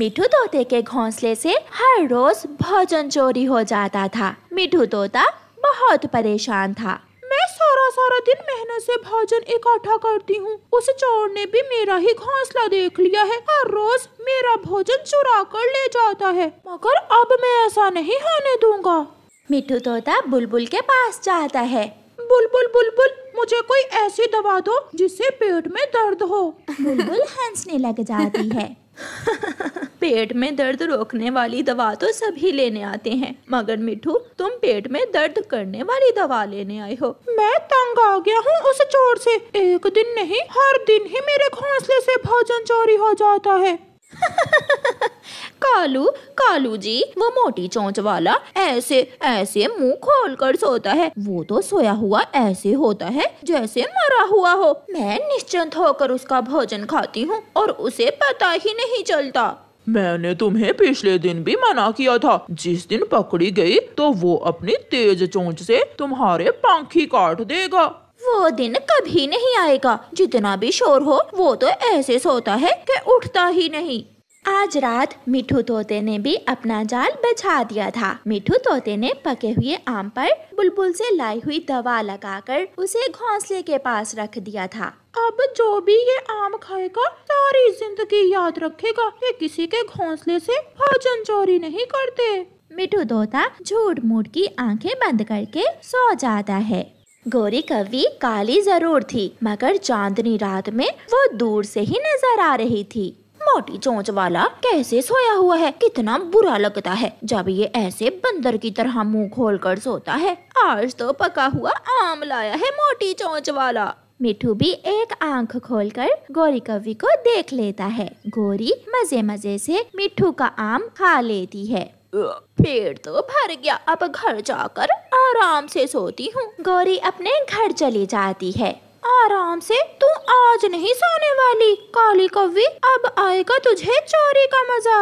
मिठू तोते के घोंसले से हर रोज भोजन चोरी हो जाता था। मिठू तोता बहुत परेशान था। मैं सारा दिन मेहनत से भोजन इकट्ठा करती हूँ। उस चोर ने भी मेरा ही घोंसला देख लिया है। हर रोज मेरा भोजन चुरा कर ले जाता है, मगर अब मैं ऐसा नहीं होने दूंगा। मिठू तोता बुलबुल के पास जाता है। बुलबुल बुलबुल, मुझे कोई ऐसी दवा दो जिससे पेट में दर्द हो। बुलबुल हंसने लग जाती है। पेट में दर्द रोकने वाली दवा तो सभी लेने आते हैं, मगर मिठू तुम पेट में दर्द करने वाली दवा लेने आई हो। मैं तंग आ गया हूँ उस चोर से। एक दिन नहीं, हर दिन ही मेरे घोंसले से भोजन चोरी हो जाता है। कालू जी, वो मोटी चोंच वाला ऐसे ऐसे मुंह खोल कर सोता है। वो तो सोया हुआ ऐसे होता है जैसे मरा हुआ हो। मैं निश्चिंत होकर उसका भोजन खाती हूँ और उसे पता ही नहीं चलता। मैंने तुम्हें पिछले दिन भी मना किया था। जिस दिन पकड़ी गई तो वो अपनी तेज चोंच से तुम्हारे पंख ही काट देगा। वो दिन कभी नहीं आएगा। जितना भी शोर हो, वो तो ऐसे सोता है कि उठता ही नहीं। आज रात मिठू तोते ने भी अपना जाल बिछा दिया था। मिठू तोते ने पके हुए आम पर बुलबुल से लाई हुई दवा लगाकर उसे घोंसले के पास रख दिया था। अब जो भी ये आम खाएगा सारी जिंदगी याद रखेगा कि किसी के घोंसले से भोजन चोरी नहीं करते। मिठू तोता झूठ मूठ की आंखें बंद करके सो जाता है। गोरी कौवी काली जरूर थी, मगर चांदनी रात में वो दूर से ही नजर आ रही थी। मोटी चोंच वाला कैसे सोया हुआ है, कितना बुरा लगता है जब ये ऐसे बंदर की तरह मुंह खोलकर सोता है। आज तो पका हुआ आम लाया है मोटी चोंच वाला। मिठू भी एक आंख खोलकर गोरी कौवी को देख लेता है। गोरी मजे मजे से मिठू का आम खा लेती है। पेट तो भर गया, अब घर जाकर आराम से सोती हूँ। गोरी अपने घर चली जाती है। आराम से? तू आज नहीं सोने वाली काली कौवी, अब आएगा तुझे चोरी का मजा।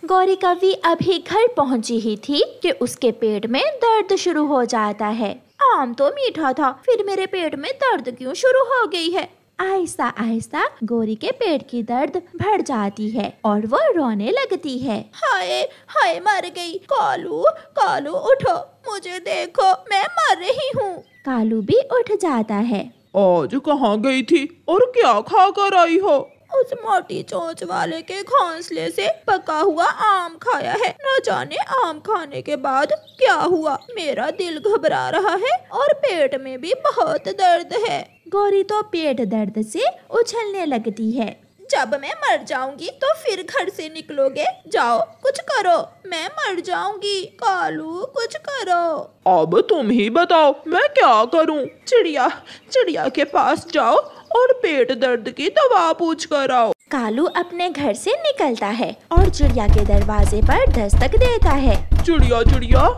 गोरी कौवी अभी घर पहुँची ही थी कि उसके पेट में दर्द शुरू हो जाता है। आम तो मीठा था, फिर मेरे पेट में दर्द क्यों शुरू हो गई है? आहिस्ता आहिस्ता गोरी के पेट की दर्द बढ़ जाती है और वो रोने लगती है। हाय हाय, मर गई। कालू उठो, मुझे देखो, मैं मर रही हूँ। कालू भी उठ जाता है। आज कहाँ गई थी और क्या खा कर आई हो? उस मोटी चोंच वाले के घोंसले से पका हुआ आम खाया है। न जाने आम खाने के बाद क्या हुआ। मेरा दिल घबरा रहा है और पेट में भी बहुत दर्द है। गोरी तो पेट दर्द से उछलने लगती है। जब मैं मर जाऊंगी तो फिर घर से निकलोगे? जाओ कुछ करो, मैं मर जाऊंगी। कालू कुछ करो। अब तुम ही बताओ मैं क्या करूं? चिड़िया के पास जाओ और पेट दर्द की दवा पूछ कर आओ। कालू अपने घर से निकलता है और चिड़िया के दरवाजे पर दस्तक देता है। चिड़िया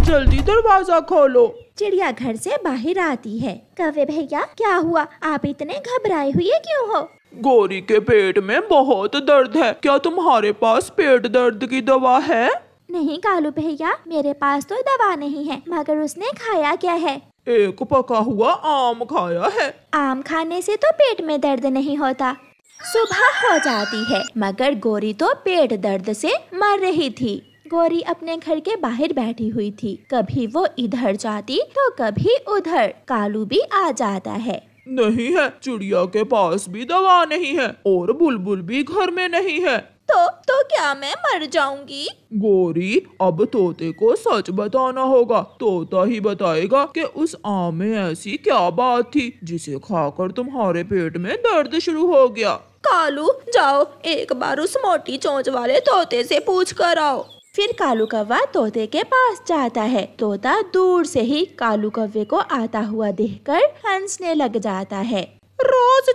जल्दी दरवाजा खोलो। चिड़िया घर से बाहर आती है। कौवे भैया, क्या हुआ? आप इतने घबराए हुए क्यों हो? गोरी के पेट में बहुत दर्द है, क्या तुम्हारे पास पेट दर्द की दवा है? नहीं कालू भैया, मेरे पास तो दवा नहीं है, मगर उसने खाया क्या है? एक पका हुआ आम खाया है। आम खाने से तो पेट में दर्द नहीं होता। सुबह हो जाती है, मगर गोरी तो पेट दर्द से मर रही थी। गोरी अपने घर के बाहर बैठी हुई थी। कभी वो इधर जाती तो कभी उधर। कालू भी आ जाता है। नहीं है, चिड़िया के पास भी दवा नहीं है और बुलबुल भी घर में नहीं है। तो क्या मैं मर जाऊंगी? गोरी, अब तोते को सच बताना होगा। तोता ही बताएगा कि उस आम में ऐसी क्या बात थी जिसे खाकर तुम्हारे पेट में दर्द शुरू हो गया। कालू, जाओ एक बार उस मोटी चोंच वाले तोते से पूछ कर आओ। फिर कालू कौवा तोते के पास जाता है। तोता दूर से ही कालू कौवे को आता हुआ देखकर हंसने लग जाता है। रोज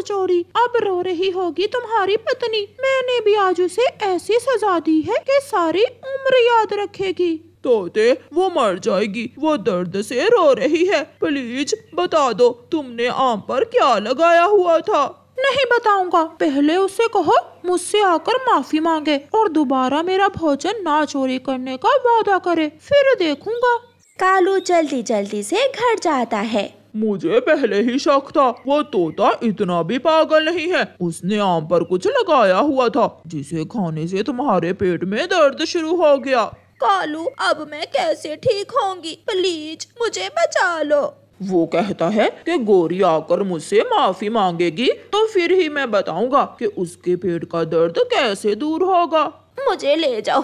चोरी, अब रो रही होगी तुम्हारी पत्नी। मैंने भी आज उसे ऐसी सजा दी है कि सारी उम्र याद रखेगी। तोते, वो मर जाएगी, वो दर्द से रो रही है। प्लीज बता दो, तुमने आम पर क्या लगाया हुआ था? नहीं बताऊंगा, पहले उससे कहो मुझसे आकर माफी मांगे और दोबारा मेरा भोजन ना चोरी करने का वादा करे, फिर देखूंगा। कालू जल्दी जल्दी से घर जाता है। मुझे पहले ही शक था, वो तोता इतना भी पागल नहीं है। उसने आम पर कुछ लगाया हुआ था जिसे खाने से तुम्हारे पेट में दर्द शुरू हो गया। कालू, अब मैं कैसे ठीक होंगी? प्लीज मुझे बचा लो। वो कहता है कि गोरी आकर मुझसे माफी मांगेगी तो फिर ही मैं बताऊंगा कि उसके पेट का दर्द कैसे दूर होगा। मुझे ले जाओ,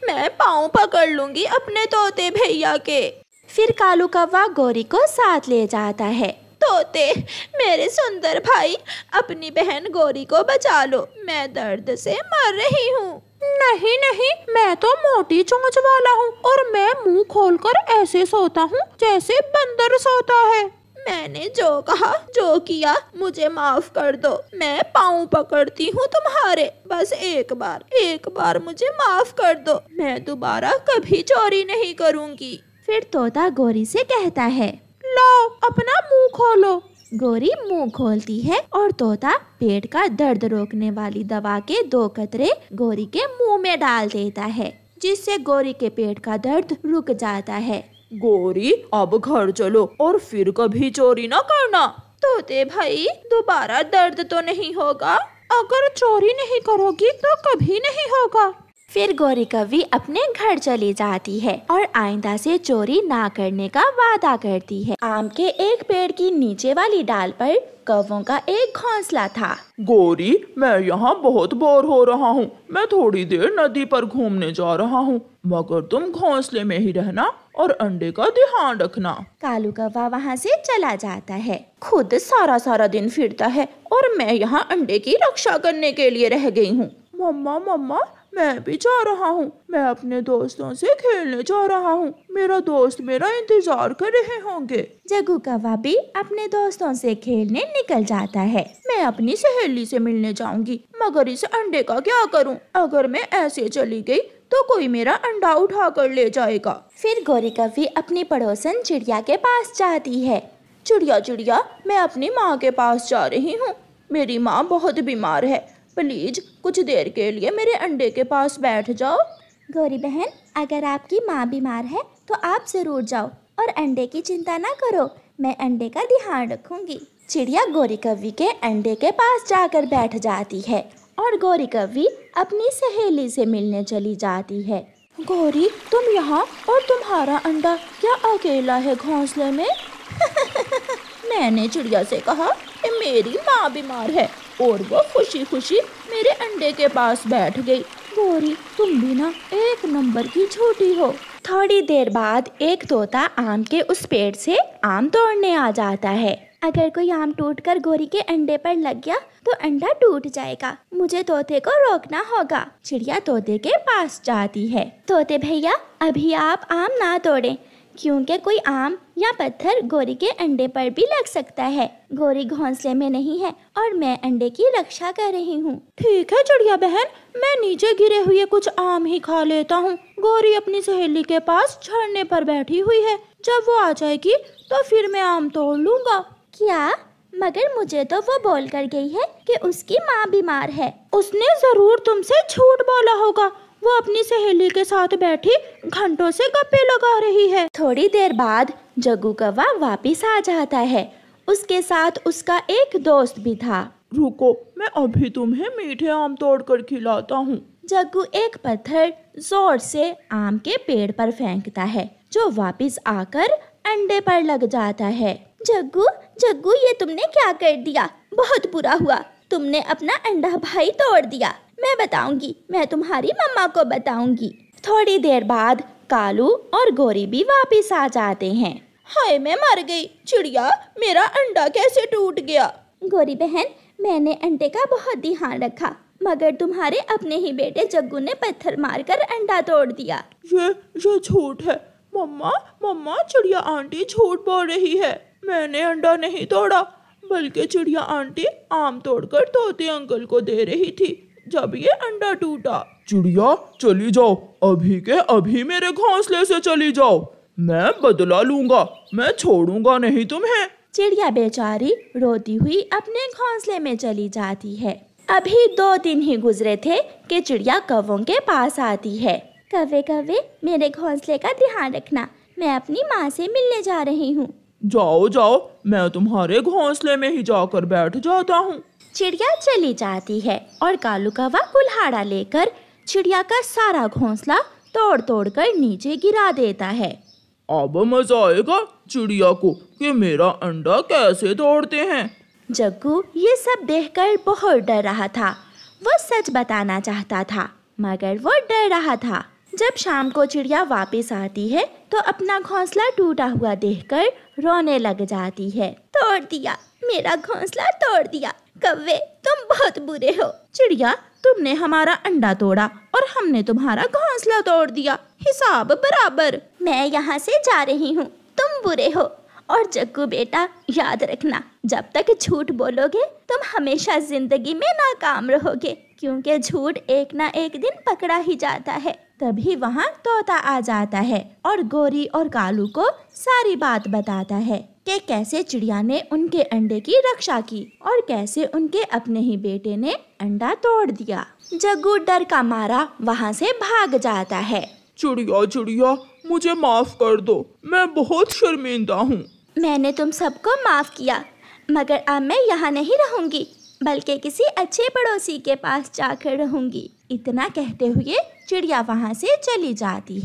मैं पाँव पकड़ लूंगी अपने तोते भैया के। फिर कालू कौवा गोरी को साथ ले जाता है। तोते, मेरे सुंदर भाई, अपनी बहन गोरी को बचा लो, मैं दर्द से मर रही हूँ। नहीं नहीं, मैं तो मोटी चोंच वाला हूँ और मैं मुंह खोलकर ऐसे सोता हूँ जैसे बंदर सोता है। मैंने जो कहा, जो किया, मुझे माफ कर दो। मैं पाँव पकड़ती हूँ तुम्हारे, बस एक बार मुझे माफ कर दो। मैं दोबारा कभी चोरी नहीं करूँगी। फिर तोता गोरी से कहता है, लाओ अपना मुंह खोलो। गोरी मुंह खोलती है और तोता पेट का दर्द रोकने वाली दवा के 2 कतरे गोरी के मुंह में डाल देता है, जिससे गोरी के पेट का दर्द रुक जाता है। गोरी, अब घर चलो और फिर कभी चोरी न करना। तोते भाई, दोबारा दर्द तो नहीं होगा? अगर चोरी नहीं करोगी तो कभी नहीं होगा। फिर गोरी कौवी अपने घर चली जाती है और आइंदा से चोरी ना करने का वादा करती है। आम के एक पेड़ की नीचे वाली डाल पर कौवों का एक घोंसला था। गोरी, मैं यहाँ बहुत बोर हो रहा हूँ, मैं थोड़ी देर नदी पर घूमने जा रहा हूँ, मगर तुम घोंसले में ही रहना और अंडे का ध्यान रखना। कालू कौवा वहाँ से चला जाता है। खुद सारा दिन फिरता है और मैं यहाँ अंडे की रक्षा करने के लिए रह गई हूँ। मम्मा मम्मा, मैं भी जा रहा हूँ, मैं अपने दोस्तों से खेलने जा रहा हूँ, मेरा दोस्त मेरा इंतजार कर रहे होंगे। जग्गू कौवा भी अपने दोस्तों से खेलने निकल जाता है। मैं अपनी सहेली से मिलने जाऊंगी, मगर इस अंडे का क्या करूँ? अगर मैं ऐसे चली गई तो कोई मेरा अंडा उठा कर ले जाएगा। फिर गोरी कौवी अपनी पड़ोसन चिड़िया के पास जाती है। चिड़िया चिड़िया, मैं अपनी माँ के पास जा रही हूँ, मेरी माँ बहुत बीमार है, प्लीज कुछ देर के लिए मेरे अंडे के पास बैठ जाओ। गोरी बहन, अगर आपकी माँ बीमार है तो आप जरूर जाओ और अंडे की चिंता ना करो, मैं अंडे का ध्यान रखूंगी। चिड़िया गोरी कौवी के अंडे के पास जाकर बैठ जाती है और गोरी कौवी अपनी सहेली से मिलने चली जाती है। गोरी, तुम यहाँ और तुम्हारा अंडा क्या अकेला है घोंसले में? मैंने चिड़िया से कहा कि मेरी माँ बीमार है और वो खुशी खुशी मेरे अंडे के पास बैठ गई। गोरी, तुम भी ना एक नंबर की झूठी हो। थोड़ी देर बाद एक तोता आम के उस पेड़ से आम तोड़ने आ जाता है। अगर कोई आम टूटकर गोरी के अंडे पर लग गया तो अंडा टूट जाएगा, मुझे तोते को रोकना होगा। चिड़िया तोते के पास जाती है। तोते भैया, अभी आप आम ना तोड़ें, क्योंकि कोई आम या पत्थर गोरी के अंडे पर भी लग सकता है। गोरी घोंसले में नहीं है और मैं अंडे की रक्षा कर रही हूँ। ठीक है चिड़िया बहन, मैं नीचे गिरे हुए कुछ आम ही खा लेता हूँ। गोरी अपनी सहेली के पास झरने पर बैठी हुई है, जब वो आ जाएगी तो फिर मैं आम तोड़ लूंगा। क्या? मगर मुझे तो वो बोल कर गई है कि उसकी माँ बीमार है। उसने जरूर तुमसे झूठ बोला होगा, वो अपनी सहेली के साथ बैठी घंटों से गप्पे लगा रही है। थोड़ी देर बाद जग्गू कौवा वापिस आ जाता है। उसके साथ उसका एक दोस्त भी था। रुको, मैं अभी तुम्हें मीठे आम तोड़ कर खिलाता हूँ। जग्गू एक पत्थर जोर से आम के पेड़ पर फेंकता है, जो वापिस आकर अंडे पर लग जाता है। जग्गू जग्गू, ये तुमने क्या कर दिया? बहुत बुरा हुआ, तुमने अपना अंडा भाई तोड़ दिया। मैं बताऊंगी, मैं तुम्हारी मम्मा को बताऊंगी। थोड़ी देर बाद कालू और गोरी भी वापिस आ जाते हैं। हाय, मैं मर गई। चिड़िया, मेरा अंडा कैसे टूट गया? गोरी बहन, मैंने अंडे का बहुत ध्यान रखा, मगर तुम्हारे अपने ही बेटे जग्गू ने पत्थर मारकर अंडा तोड़ दिया। ये झूठ है। मम्मा मम्मा, चिड़िया आंटी झूठ बोल रही है, मैंने अंडा नहीं तोड़ा, बल्कि चिड़िया आंटी आम तोड़कर तोते अंकल को दे रही थी जब ये अंडा टूटा। चिड़िया चली जाओ, अभी के अभी मेरे घोंसले से चली जाओ, मैं बदला लूंगा, मैं छोड़ूंगा नहीं तुम्हें। चिड़िया बेचारी रोती हुई अपने घोंसले में चली जाती है। अभी 2 दिन ही गुजरे थे कि चिड़िया कौवों के पास आती है। कौवे कौवे, मेरे घोंसले का ध्यान रखना, मैं अपनी माँ से मिलने जा रही हूँ। जाओ जाओ, मैं तुम्हारे घोंसले में ही जाकर बैठ जाता हूँ। चिड़िया चली जाती है और कालू कौवा कुल्हाड़ा लेकर चिड़िया का सारा घोंसला तोड़ तोड़ कर नीचे गिरा देता है। अब मजा आएगा चिड़िया को कि मेरा अंडा कैसे तोड़ते हैं। जग्गू ये सब देखकर बहुत डर रहा था। वो सच बताना चाहता था मगर वो डर रहा था। जब शाम को चिड़िया वापस आती है तो अपना घोंसला टूटा हुआ देखकर रोने लग जाती है। तोड़ दिया, मेरा घोंसला तोड़ दिया। कौवे तुम बहुत बुरे हो। चिड़िया, तुमने हमारा अंडा तोड़ा और हमने तुम्हारा घोंसला तोड़ दिया, हिसाब बराबर। मैं यहाँ से जा रही हूँ, तुम बुरे हो। और जग्गू बेटा याद रखना, जब तक झूठ बोलोगे तुम हमेशा जिंदगी में नाकाम रहोगे, क्योंकि झूठ एक ना एक दिन पकड़ा ही जाता है। तभी वहाँ तोता आ जाता है और गोरी और कालू को सारी बात बताता है कि कैसे चिड़िया ने उनके अंडे की रक्षा की और कैसे उनके अपने ही बेटे ने अंडा तोड़ दिया। जग्गू डर का मारा वहाँ से भाग जाता है। चिड़िया चिड़िया, मुझे माफ कर दो, मैं बहुत शर्मिंदा हूँ। मैंने तुम सबको माफ किया, मगर अब मैं यहाँ नहीं रहूंगी, बल्कि किसी अच्छे पड़ोसी के पास जाकर रहूंगी। इतना कहते हुए चिड़िया वहाँ से चली जाती है।